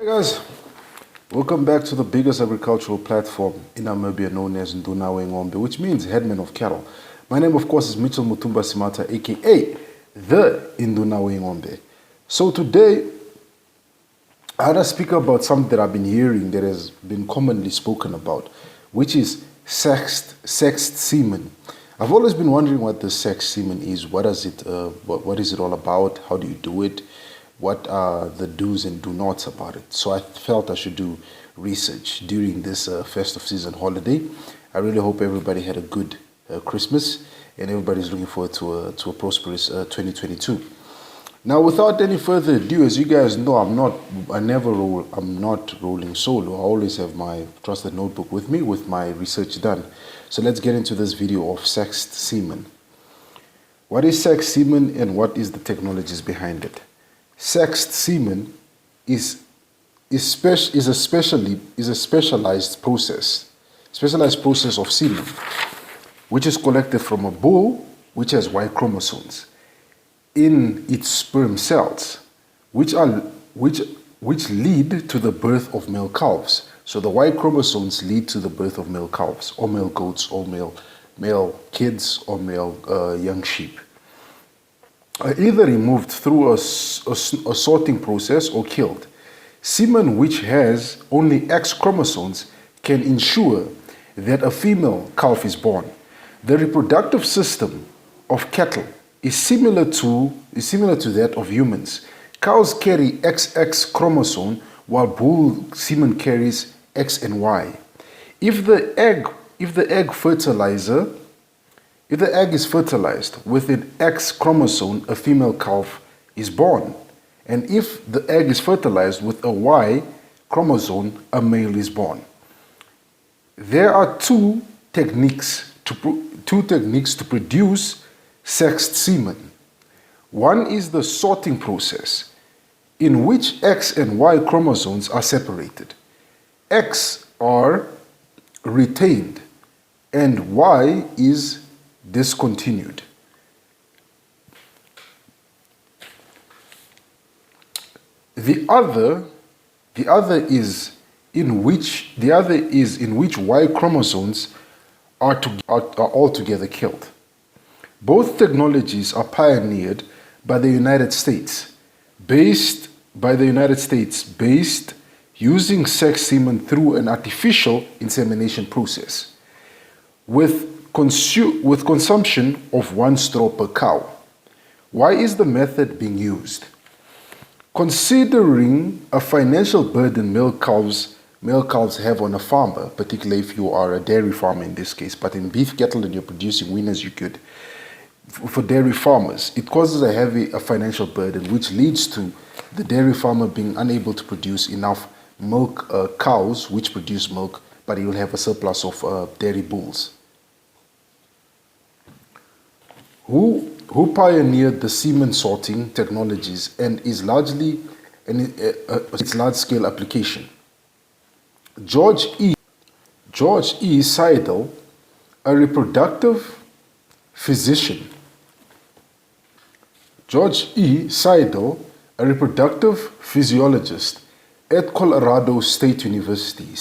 Hey guys, welcome back to the biggest agricultural platform in Namibia known as Ndunawe Ngombe, which means headman of cattle. My name, of course, is Mitchell Mutumba Simata, aka the Ndunawe Ngombe. So today, I had to speak about something that I've been hearing that has been commonly spoken about, which is sexed semen. I've always been wondering what the sexed semen is. What is it all about? How do you do it? What are the do's and do nots about it? So I felt I should do research during this festive season holiday. I really hope everybody had a good Christmas and everybody's looking forward to a prosperous 2022. Now, without any further ado, as you guys know, I'm not rolling solo. I always have my trusted notebook with me with my research done. So let's get into this video of sexed semen. What is sexed semen and what is the technologies behind it? Sexed semen is a specialized process of semen, which is collected from a bull which has Y chromosomes in its sperm cells, which lead to the birth of male calves. So the Y chromosomes lead to the birth of male calves, or male goats, or male kids, or male young sheep. Are either removed through a sorting process or killed. Semen which has only X chromosomes can ensure that a female calf is born. The reproductive system of cattle is similar to that of humans. Cows carry XX chromosome while bull semen carries X and Y. If the egg is fertilized with an X chromosome, a female calf is born. And if the egg is fertilized with a Y chromosome, a male is born. There are two techniques to produce sexed semen. One is the sorting process, in which X and Y chromosomes are separated. X are retained and Y is discontinued. The other is in which Y chromosomes are altogether killed. Both technologies are pioneered by the United States, based using sex semen through an artificial insemination process, with consumption of 1 straw per cow. Why is the method being used? Considering a financial burden male calves have on a farmer, particularly if you are a dairy farmer in this case, but in beef cattle and you're producing wieners, you could. For dairy farmers, it causes a financial burden, which leads to the dairy farmer being unable to produce enough milk cows, which produce milk, but he will have a surplus of dairy bulls. Who pioneered the semen sorting technologies and its large-scale application? George E. Seido, a reproductive physician. George E. Seido, a reproductive physiologist at Colorado State University,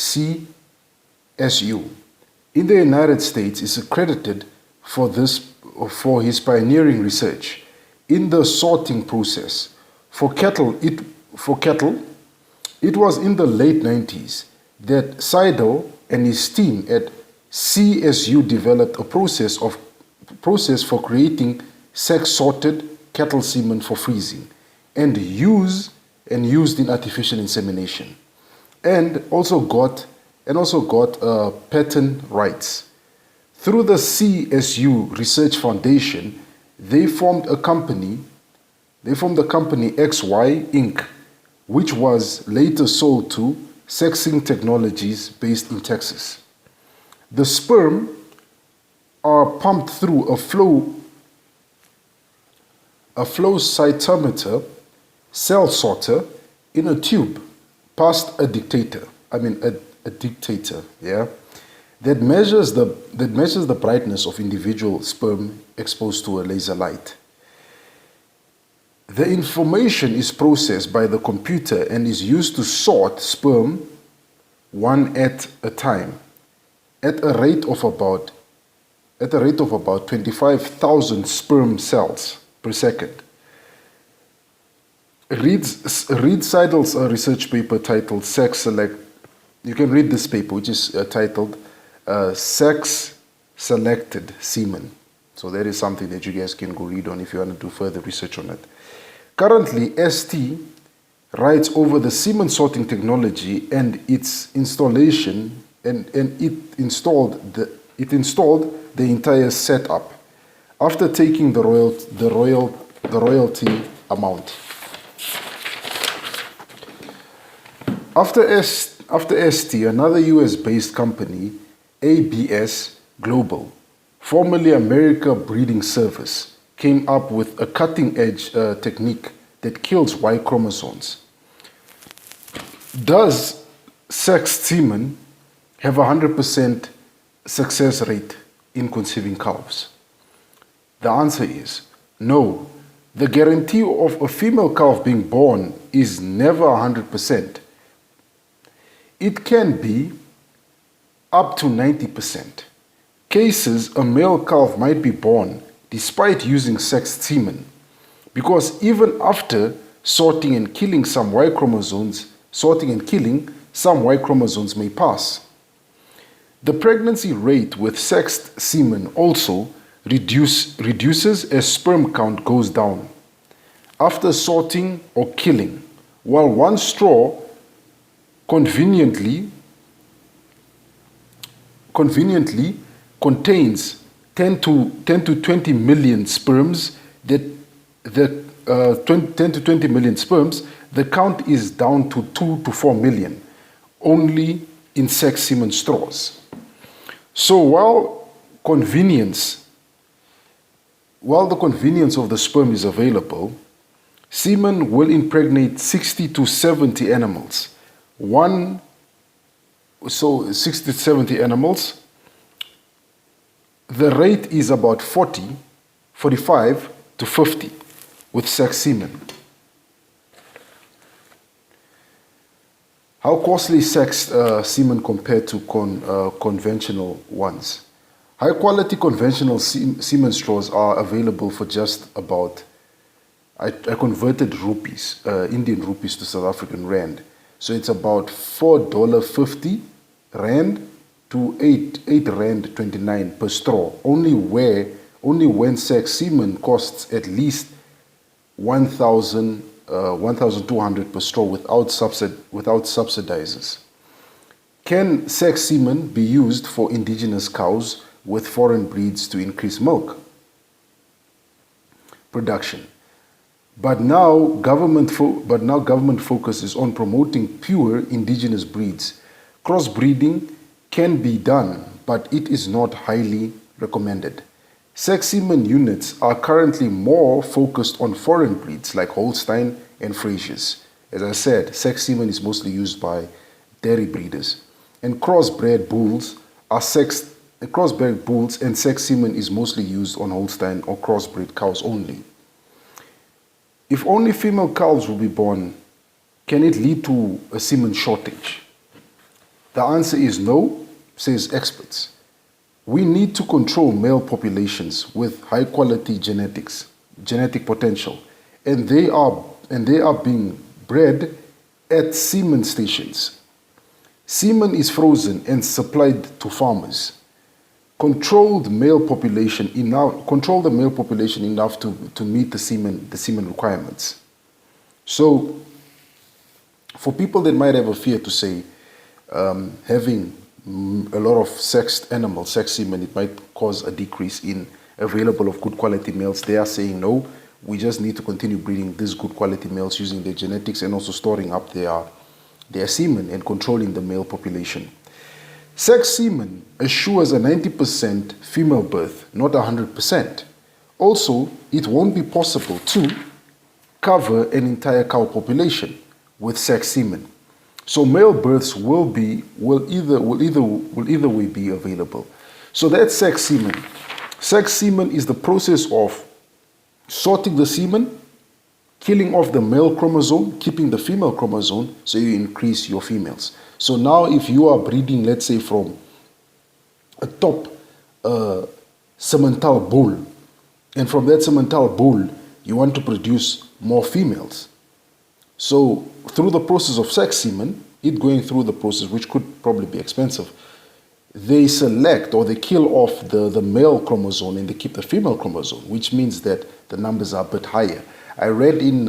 CSU, in the United States, is accredited for his pioneering research in the sorting process. For cattle, it was in the late 90s that Seido and his team at CSU developed a process for creating sex-sorted cattle semen for freezing and used in artificial insemination, and also got patent rights. Through the CSU Research Foundation, they formed the company XY Inc., which was later sold to Sexing Technologies based in Texas. The sperm are pumped through a flow cytometer cell sorter in a tube past a dictator, that measures the brightness of individual sperm exposed to a laser light. The information is processed by the computer and is used to sort sperm one at a time at a rate of about 25,000 sperm cells per second. Read Seidel's research paper titled Sex Select. You can read this paper, which is titled Sex Selected Semen. So that is something that you guys can go read on if you want to do further research on it. Currently, ST writes over the semen sorting technology and its installation, and it installed the entire setup after taking the royalty amount. After ST, another US-based company, ABS Global, formerly America Breeding Service, came up with a cutting-edge technique that kills Y chromosomes. Does sexed semen have a 100% success rate in conceiving calves? The answer is no. The guarantee of a female calf being born is never 100%. It can be up to 90%. Cases a male calf might be born despite using sexed semen, because even after sorting and killing some Y chromosomes may pass. The pregnancy rate with sexed semen also reduces as sperm count goes down after sorting or killing, while one straw conveniently contains 10 to 20 million sperms. 10 to 20 million sperms, the count is down to 2 to 4 million only in sex semen straws. So while the convenience of the sperm is available, semen will impregnate 60 to 70 animals. 60 to 70 animals. The rate is about 45 to 50 with sex semen. How costly is sex semen compared to conventional ones? High quality conventional semen straws are available for just about, I converted rupees, Indian rupees to South African rand. So it's about $4.50 rand to 8 rand 29 per straw. Only when sex semen costs at least 1,200 per straw without subsidizers. Can sex semen be used for indigenous cows with foreign breeds to increase milk production? But now government focus is on promoting pure indigenous breeds. Crossbreeding can be done, but it is not highly recommended. Sex semen units are currently more focused on foreign breeds like Holstein and Friesians. As I said, sex semen is mostly used by dairy breeders. And crossbred bulls and sex semen is mostly used on Holstein or crossbred cows only. If only female calves will be born, can it lead to a semen shortage? The answer is no, says experts. We need to control male populations with high quality genetic potential, and they are being bred at semen stations. Semen is frozen and supplied to farmers. Control the male population enough to meet the semen requirements. So, for people that might have a fear to say, having a lot of sex semen, it might cause a decrease in available of good quality males. They are saying no, we just need to continue breeding these good quality males using their genetics and also storing up their semen and controlling the male population. Sex semen assures a 90% female birth, not 100%. Also, it won't be possible to cover an entire cow population with sex semen. So male births will either way be available. So that's sex semen. Sex semen is the process of sorting the semen, killing off the male chromosome, keeping the female chromosome, so you increase your females. So now if you are breeding, let's say from a top semental bull, and from that semental bull, you want to produce more females. So through the process of sex semen, it going through the process, which could probably be expensive, they select or they kill off the male chromosome and they keep the female chromosome, which means that the numbers are a bit higher. I read in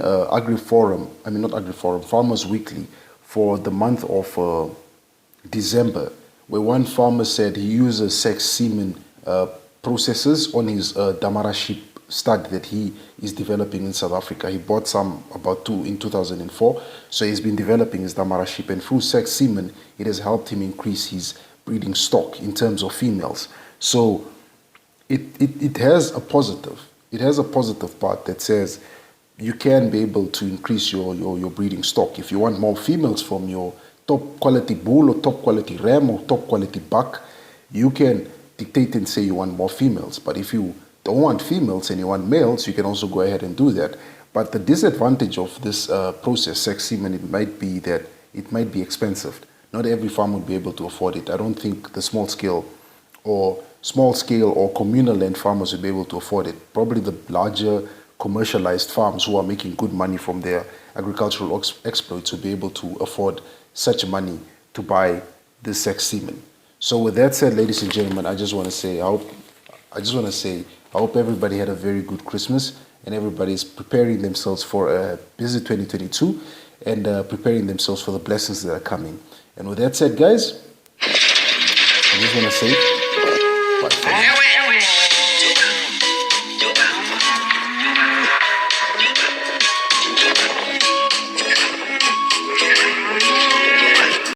Farmers Weekly for the month of December, where one farmer said he uses sex semen processes on his Damara sheep stud that he is developing in South Africa. He bought some about two in 2004. So he's been developing his Damara sheep, and through sex semen, it has helped him increase his breeding stock in terms of females. So it has a positive. It has a positive part that says you can be able to increase your breeding stock. If you want more females from your top quality bull or top quality ram or top quality buck, you can dictate and say you want more females. But if you don't want females and you want males, you can also go ahead and do that. But the disadvantage of this process, sex semen, it might be that it might be expensive. Not every farm would be able to afford it. I don't think the small scale or communal land farmers would be able to afford it. Probably the larger commercialized farms who are making good money from their agricultural exploits would be able to afford such money to buy this sex semen. So with that said, ladies and gentlemen, I just want to say I hope everybody had a very good Christmas and everybody is preparing themselves for a busy 2022 and preparing themselves for the blessings that are coming. And with that said, guys, I just want to say